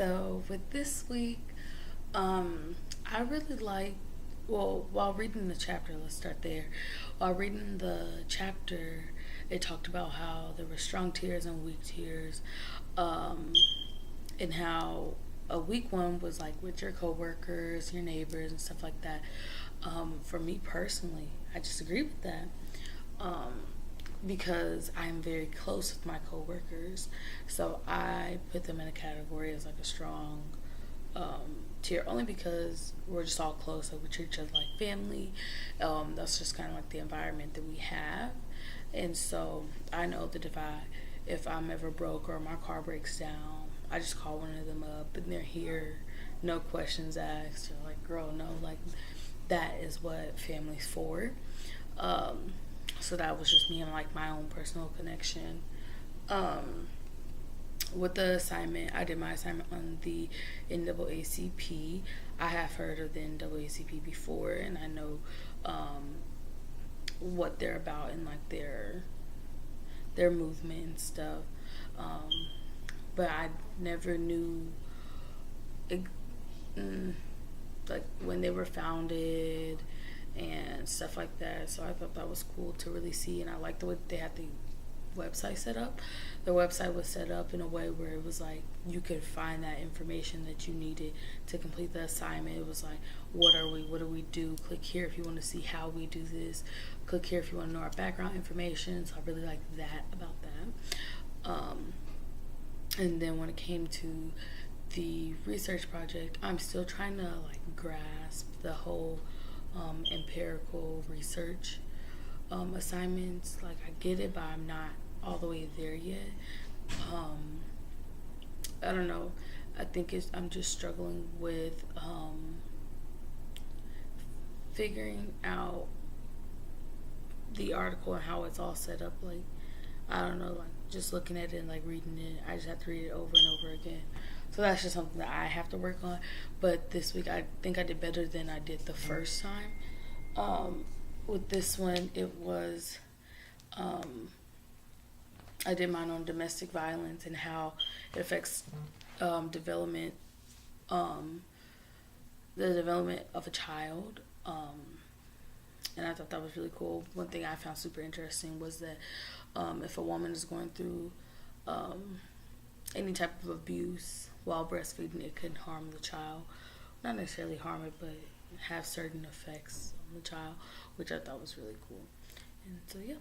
So with this week, I really like. Well, while reading the chapter, let's start there. While reading the chapter, it talked about how there were strong tears and weak tears, um, and how a weak one was like with your coworkers, your neighbors, and stuff like that. For me personally, I just agree with that. Um, because I'm very close with my coworkers, so I put them in a category as like a strong tier, only because we're just all close. Like we treat each other like family. That's just kind of like the environment that we have, and so I know that if I'm ever broke or my car breaks down, I just call one of them up and they're here, no questions asked. Or like, girl, no, like that is what family's for. Um, so that was just me and like my own personal connection. Um, with the assignment, I did my assignment on the NAACP. I have heard of the NAACP before, and I know what they're about and like their movement and stuff. Um, but I never knew it, mm, like when they were founded and stuff like that. So I thought that was cool to really see, and I liked the way they had the website set up. The website was set up in a way where it was like you could find that information that you needed to complete the assignment. It was like, what are we? What do we do? Click here if you want to see how we do this. Click here if you want to know our background information. So I really like that about that. And then when it came to the research project, I'm still trying to like grasp the whole empirical research assignments. Like I get it, but I'm not all the way there yet. Um, I don't know. I think I'm just struggling with figuring out the article and how it's all set up. Like I don't know, like just looking at it and like reading it, I just have to read it over and over again. So that's just something that I have to work on. But this week, I think I did better than I did the first time. With this one, it was um, I did mine on domestic violence and how it affects development, um, the development of a child. And I thought that was really cool. One thing I found super interesting was that if a woman is going through um, any type of abuse while breastfeeding, it can harm the child. Not necessarily harm it, but have certain effects on the child, which I thought was really cool. And so, yeah.